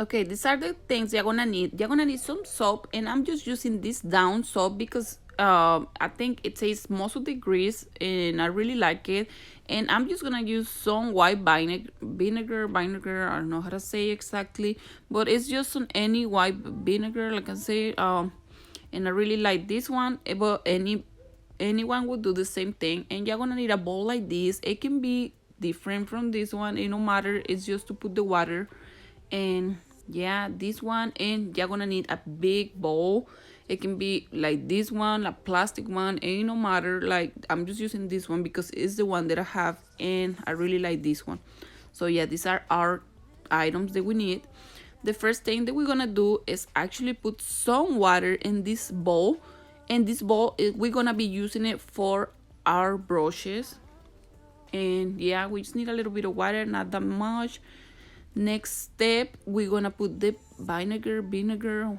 Okay, these are the things you're gonna need. You're gonna need some soap, and I'm just using this down soap because I think it takes most of the grease, and I really like it. And I'm just gonna use some white vinegar. I don't know how to say exactly, but it's just on any white vinegar, like I say. And I really like this one. But anyone would do the same thing. And you're gonna need a bowl like this. It can be different from this one. It no matter. It's just to put the water. And yeah, this one, and you're gonna need a big bowl. It can be like this one, a plastic one, and no matter. Like, I'm just using this one because it's the one that I have, and I really like this one. So yeah, these are our items that we need. The first thing that we're gonna do is actually put some water in this bowl, and this bowl we're gonna be using it for our brushes. And yeah, we just need a little bit of water, not that much. Next step, we're gonna put the vinegar.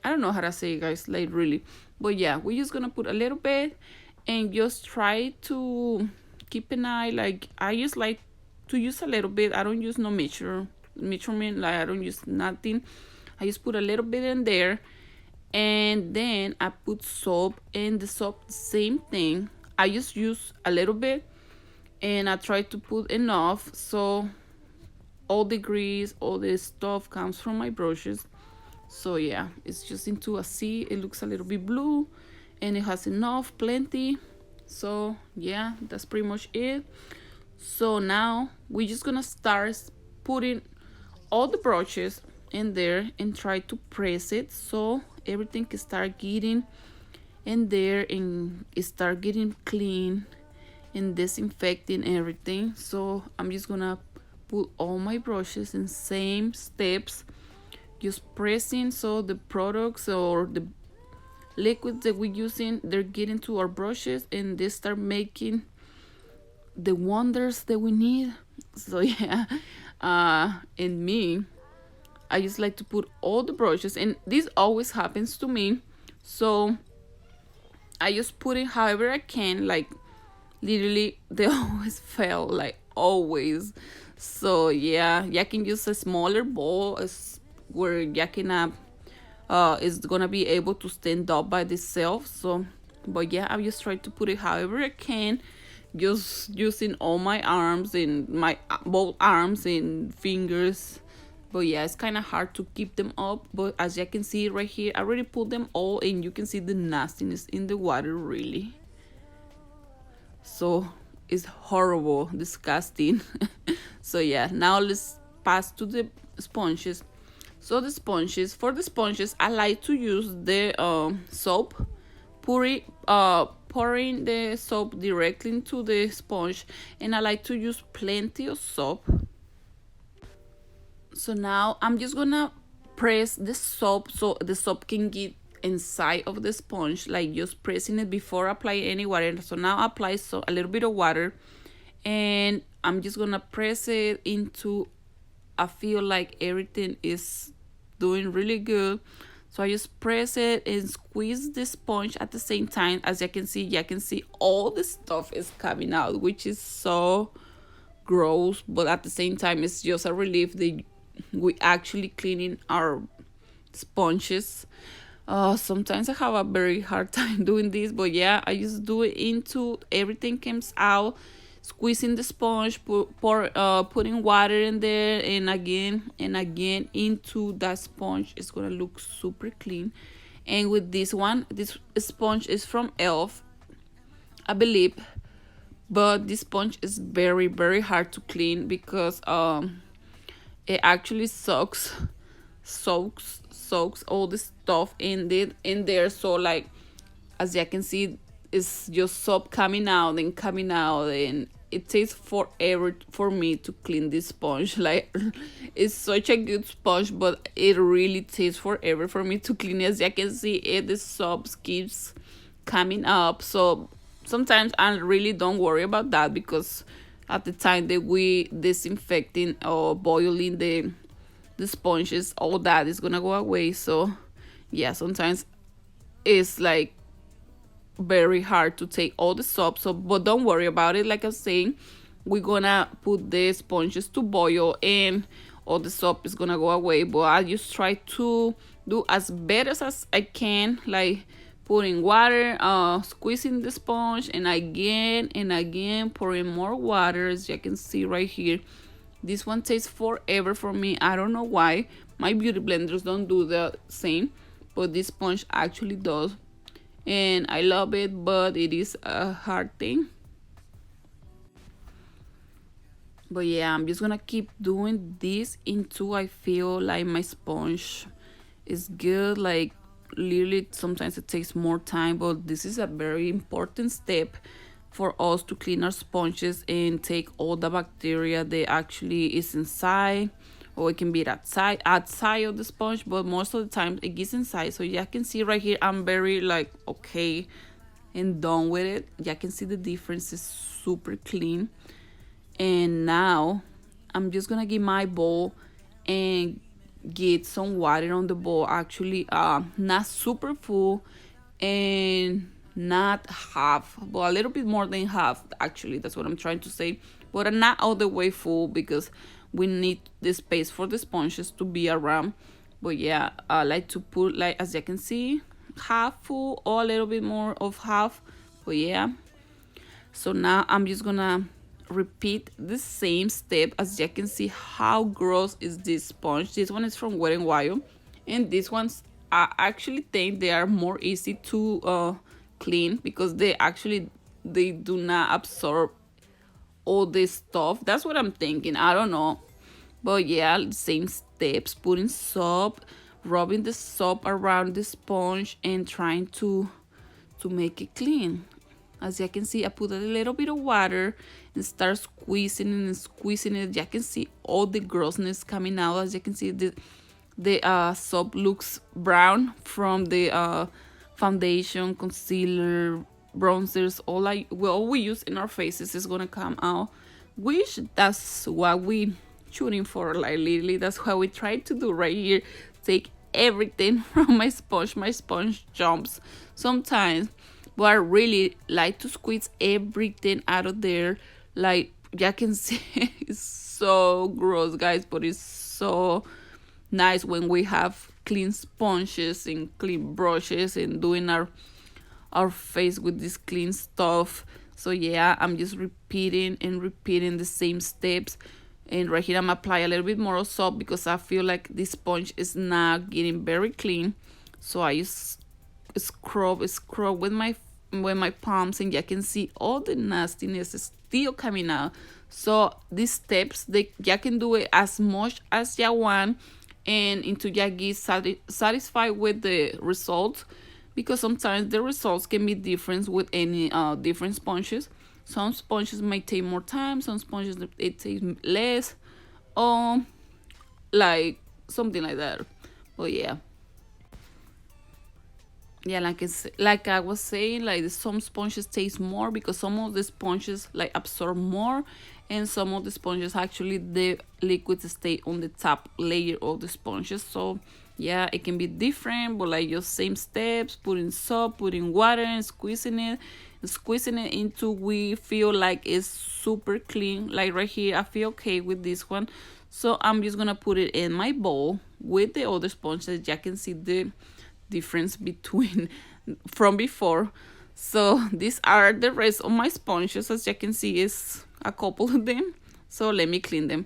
I don't know how to say it, guys, like really, but yeah, we're just gonna put a little bit and just try to keep an eye. Like, I just like to use a little bit. I don't use no measurement, like I don't use nothing. I just put a little bit in there, and then I put soap, and the soap, same thing. I just use a little bit, and I try to put enough so all the grease, all this stuff comes from my brushes. So yeah, it's just into a C. It looks a little bit blue, and it has enough, plenty. So yeah, that's pretty much it. So now we're just gonna start putting all the brushes in there and try to press it so everything can start getting in there and start getting clean and disinfecting everything. So I'm just gonna put all my brushes in same steps, just pressing so the products or the liquids that we're using, they're getting to our brushes and they start making the wonders that we need. So yeah, and me, I just like to put all the brushes, and this always happens to me. So I just put it however I can, like literally they always fail, like always. So yeah, you can use a smaller bowl where you can is gonna be able to stand up by itself. So but yeah, I just try to put it however I can, just using all my arms and my both arms and fingers. But yeah, it's kind of hard to keep them up, but as you can see right here, I already put them all, and you can see the nastiness in the water, really. So it's horrible, disgusting. So yeah, now let's pass to the sponges. So for the sponges, I like to use the soap, pouring the soap directly into the sponge, and I like to use plenty of soap. So now I'm just gonna press the soap so the soap can get inside of the sponge, like just pressing it before applying any water. So now I apply a little bit of water, and I'm just gonna press it into, I feel like everything is doing really good. So I just press it and squeeze the sponge at the same time. As you can see all the stuff is coming out, which is so gross, but at the same time it's just a relief that we actually cleaning our sponges. Sometimes I have a very hard time doing this, but yeah, I just do it into everything comes out, squeezing the sponge, putting water in there, and again into that sponge. It's gonna look super clean. And with this one, this sponge is from Elf, I believe, but this sponge is very, very hard to clean because it actually soaks all the stuff in there. So like, as you can see, it's just soap coming out, and it takes forever for me to clean this sponge. Like, it's such a good sponge, but it really takes forever for me to clean. As you can see, the soap keeps coming up. So sometimes I really don't worry about that, because at the time that we disinfecting or boiling the sponges, all that is gonna go away. So yeah, sometimes it's like very hard to take all the soap. So but don't worry about it. Like I was saying, we're gonna put the sponges to boil, and all the soap is gonna go away. But I just try to do as better as I can, like putting water, squeezing the sponge, and again pouring more water. As you can see right here, this one takes forever for me. I don't know why. My beauty blenders don't do the same, but this sponge actually does, and I love it, but it is a hard thing. But yeah, I'm just gonna keep doing this until I feel like my sponge is good. Like literally, sometimes it takes more time, but this is a very important step for us to clean our sponges and take all the bacteria that actually is inside, or it can be outside of the sponge, but most of the time it gets inside. So you can see right here, I'm very like okay and done with it. You can see the difference is super clean. And now I'm just gonna get my bowl and get some water on the bowl. Actually, not super full and not half, but a little bit more than half. Actually, that's what I'm trying to say. But not all the way full, because we need the space for the sponges to be around. But yeah, I like to put, like, as you can see, half full or a little bit more of half. But yeah, so now I'm just gonna repeat the same step. As you can see, how gross is this sponge. This one is from Wet n Wild, and these ones I actually think they are more easy to clean, because they do not absorb all this stuff. That's what I'm thinking. I don't know, but yeah, same steps: putting soap, rubbing the soap around the sponge, and trying to make it clean. As you can see, I put a little bit of water and start squeezing and squeezing it. You can see all the grossness coming out. As you can see, the soap looks brown from the foundation, concealer, bronzers, all we use in our faces is gonna come out. Which that's what we shooting for. Like literally, that's what we try to do right here. Take everything from my sponge. My sponge jumps sometimes, but I really like to squeeze everything out of there. Like you can see, it's so gross, guys, but it's so nice when we have clean sponges and clean brushes and doing our face with this clean stuff. So yeah, I'm just repeating and repeating the same steps. And right here, I'm apply a little bit more of soap, because I feel like this sponge is not getting very clean. So I just scrub with my palms, and you can see all the nastiness is still coming out. So these steps, you can do it as much as you want, and until you get satisfied with the results, because sometimes the results can be different with any different sponges. Some sponges may take more time, some sponges it takes less, like something like that. But yeah, like I was saying, like some sponges taste more, because some of the sponges like absorb more, and some of the sponges actually the liquids stay on the top layer of the sponges. So yeah, it can be different, but like your same steps: putting soap, putting water, and squeezing it into we feel like it's super clean. Like right here, I feel okay with this one, so I'm just gonna put it in my bowl with the other sponges. You can see the difference between from before. So these are the rest of my sponges. As you can see, is a couple of them. So let me clean them.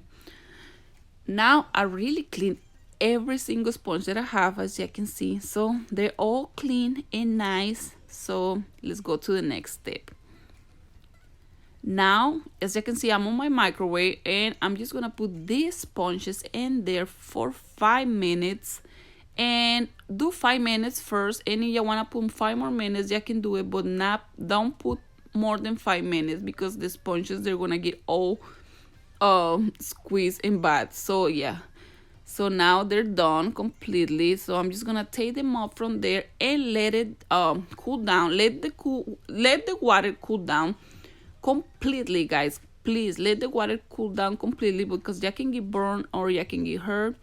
Now I really clean every single sponge that I have, as you can see. So they're all clean and nice. So let's go to the next step. Now, as you can see, I'm on my microwave, and I'm just gonna put these sponges in there for 5 minutes. And do 5 minutes first, and if you want to put 5 more minutes, you can do it, but don't put more than 5 minutes, because the sponges, they're gonna get all squeezed and bad. So yeah, so now they're done completely. So I'm just gonna take them up from there and let it cool down. Let the water cool down completely, guys. Please let the water cool down completely, because you can get burned or you can get hurt.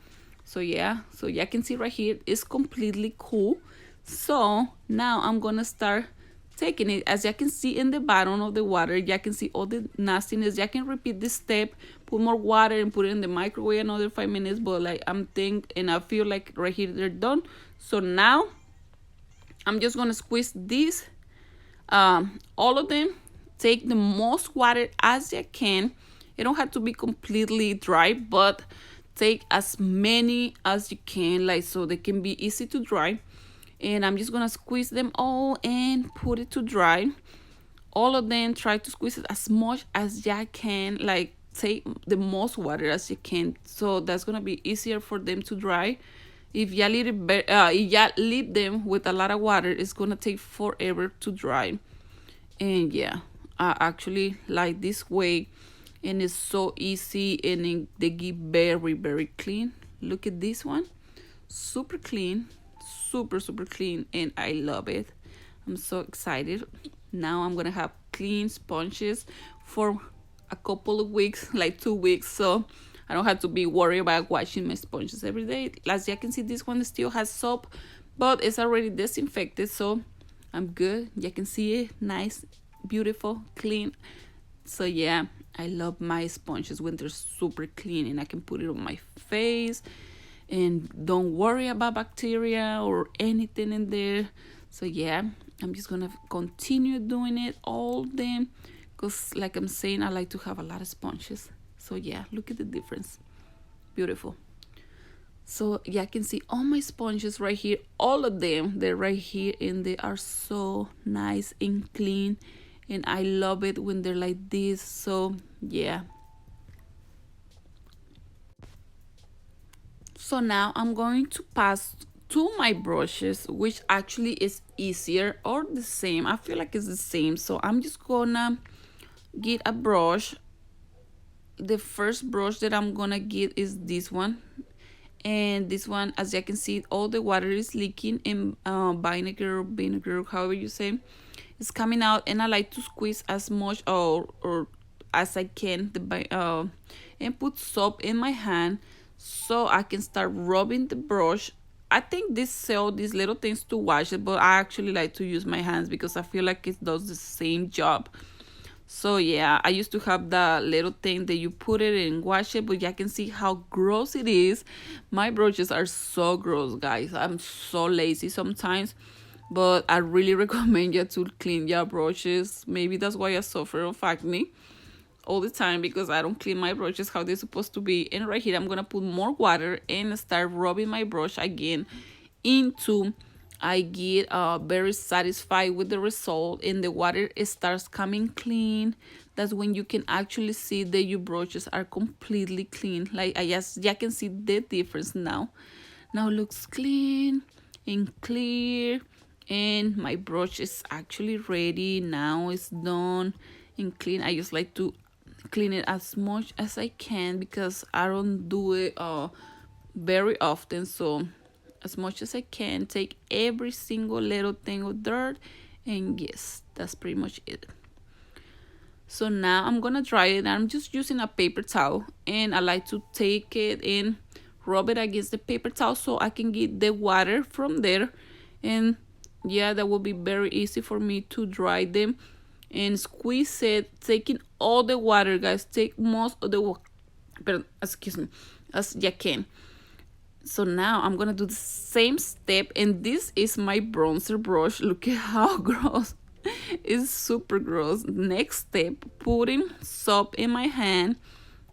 So yeah, so you can see right here, it's completely cool. So now I'm gonna start taking it. As you can see in the bottom of the water, you can see all the nastiness. You can repeat this step, put more water and put it in the microwave another 5 minutes, but like I'm think and I feel like right here they're done. So now I'm just gonna squeeze this, all of them. Take the most water as you can. It don't have to be completely dry, but take as many as you can, like so they can be easy to dry. And I'm just gonna squeeze them all and put it to dry. All of them, try to squeeze it as much as you can, like take the most water as you can, so that's gonna be easier for them to dry. If you leave them with a lot of water, it's gonna take forever to dry. And yeah, I actually like this way, and it's so easy, and they get very very clean. Look at this one, super clean, super clean, and I love it. I'm so excited. Now I'm gonna have clean sponges for a couple of weeks, like 2 weeks, so I don't have to be worried about washing my sponges every day. As you can see, this one still has soap, but it's already disinfected, so I'm good. You can see it, nice, beautiful, clean. So yeah, I love my sponges when they're super clean, and I can put it on my face and don't worry about bacteria or anything in there. So yeah, I'm just gonna continue doing it all them, because like I'm saying, I like to have a lot of sponges. So yeah, look at the difference, beautiful. So yeah, I can see all my sponges right here, all of them, they're right here, and they are so nice and clean, and I love it when they're like this. So yeah, so now I'm going to pass to my brushes, which actually is easier or the same. I feel like it's the same. So I'm just gonna get a brush. The first brush that I'm gonna get is this one. And this one, as you can see, all the water is leaking, and vinegar, however you say, it's coming out. And I like to squeeze as much or as I can and put soap in my hand, so I can start rubbing the brush. I think this sell these little things to wash it, but I actually like to use my hands because I feel like it does the same job. So yeah, I used to have the little thing that you put it and wash it, but you can see how gross it is. My brushes are so gross, guys. I'm so lazy sometimes, but I really recommend you to clean your brushes. Maybe that's why I suffer of acne all the time, because I don't clean my brushes how they're supposed to be. And right here, I'm gonna put more water and start rubbing my brush again into I get very satisfied with the result, and the water starts coming clean. That's when you can actually see that your brushes are completely clean. Like I can see the difference now. Now it looks clean and clear, and my brush is actually ready. Now it's done and clean. I just like to clean it as much as I can because I don't do it very often. So as much as I can, take every single little thing of dirt, and yes, that's pretty much it. So now I'm gonna dry it. I'm just using a paper towel, and I like to take it and rub it against the paper towel so I can get the water from there. And yeah, that will be very easy for me to dry them. And squeeze it, taking all the water, guys. Take most of the water, excuse me, as you can. So now I'm gonna do the same step, and this is my bronzer brush. Look at how gross. It's super gross. Next step, putting soap in my hand,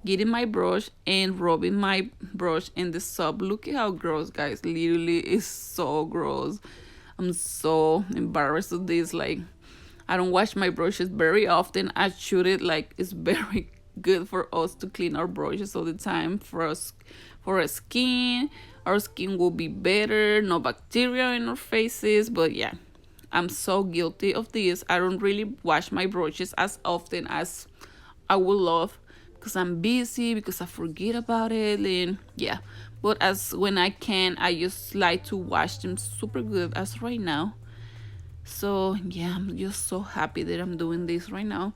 getting my brush and rubbing my brush in the soap. Look at how gross, guys. Literally, it's so gross. I'm so embarrassed of this. Like, I don't wash my brushes very often. I should it, like, it's very good for us to clean our brushes all the time for us, for our skin. Our skin will be better, no bacteria in our faces. But yeah, I'm so guilty of this. I don't really wash my brushes as often as I would love, because I'm busy, because I forget about it, and yeah. But as when I can, I just like to wash them super good as right now. So yeah, I'm just so happy that I'm doing this right now.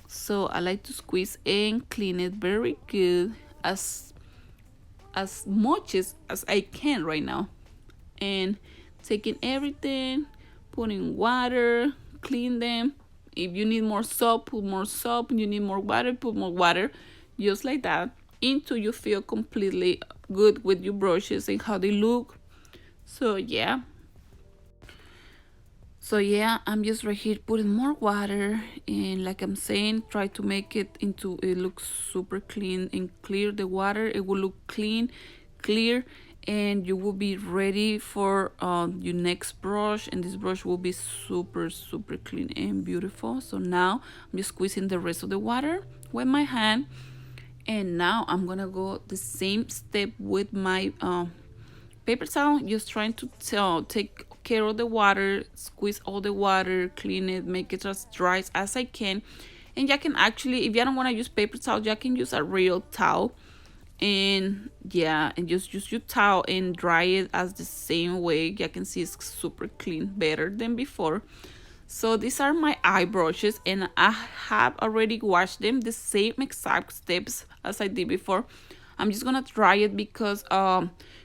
So I like to squeeze and clean it very good, as much as I can right now. And taking everything, putting water, clean them. If you need more soap, put more soap. You need more water, put more water. just like that, until you feel completely good with your brushes and how they look. So yeah. So yeah, I'm just right here putting more water, and like I'm saying, try to make it into it looks super clean and clear. The water, it will look clean, clear, and you will be ready for your next brush, and this brush will be super clean and beautiful. So now I'm just squeezing the rest of the water with my hand, and now I'm gonna go the same step with my paper towel, just trying to take care of the water, squeeze all the water, clean it, make it as dry as I can. And you can actually, if you don't want to use paper towel, you can use a real towel, and yeah, and just use your towel and dry it as the same way. You can see it's super clean, better than before. So these are my eye brushes, and I have already washed them the same exact steps as I did before. I'm just gonna dry it because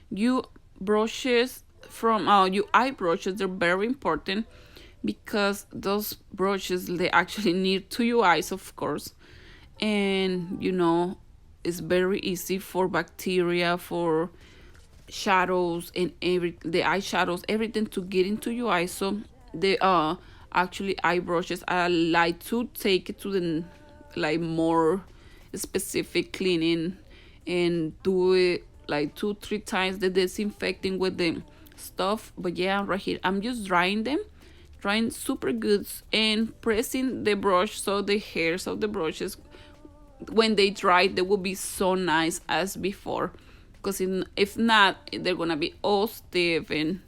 you brushes from your eye brushes, they're very important, because those brushes, they actually need to your eyes, of course. And you know, it's very easy for bacteria, for shadows, and the eyeshadows, everything to get into your eyes. So the actually eye brushes, I like to take it to the like more specific cleaning, and do it like 2-3 times the disinfecting with the stuff. But yeah, right here I'm just drying them, drying super good, and pressing the brush so the hairs of the brushes, when they dry, they will be so nice as before. Because if not, they're gonna be all stiff and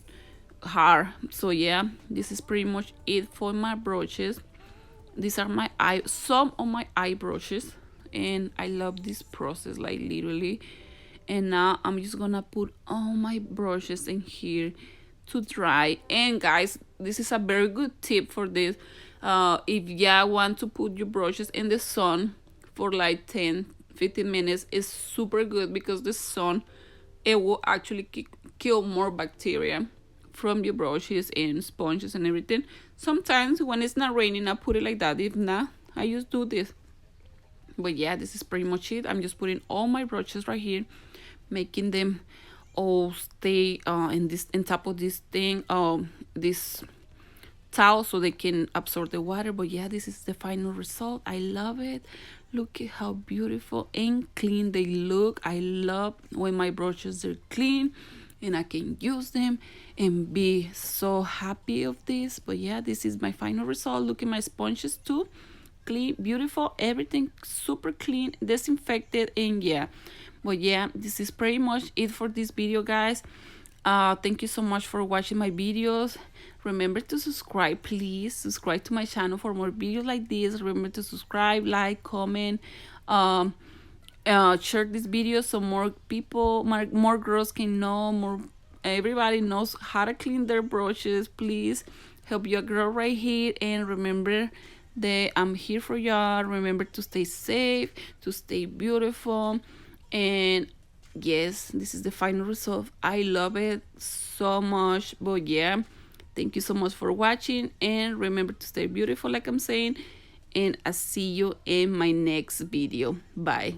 hard. So yeah, this is pretty much it for my brushes. These are some of my eye brushes, and I love this process, like literally. And now I'm just gonna put all my brushes in here to dry. And guys, this is a very good tip for this. If you want to put your brushes in the sun for like 10-15 minutes, is super good, because the sun, it will actually kill more bacteria from your brushes and sponges and everything. Sometimes when it's not raining, I put it like that. If not, I just do this. But yeah, this is pretty much it. I'm just putting all my brushes right here, making them all stay in top of this thing, this towel, so they can absorb the water. But yeah, this is the final result. I love it. Look at how beautiful and clean they look. I love when my brushes are clean and I can use them and be so happy of this. But yeah, this is my final result. Look at my sponges too, clean, beautiful, everything super clean, disinfected. And yeah, but yeah, this is pretty much it for this video, guys. Thank you so much for watching my videos. Remember to subscribe, please subscribe to my channel for more videos like this. Remember to subscribe, like, comment, share this video so more people, more girls can know, more everybody knows how to clean their brushes. Please help your girl right here, and remember that I'm here for y'all. Remember to stay safe, to stay beautiful. And yes, this is the final result. I love it so much. But yeah, thank you so much for watching, and remember to stay beautiful, like I'm saying, and I'll see you in my next video. Bye.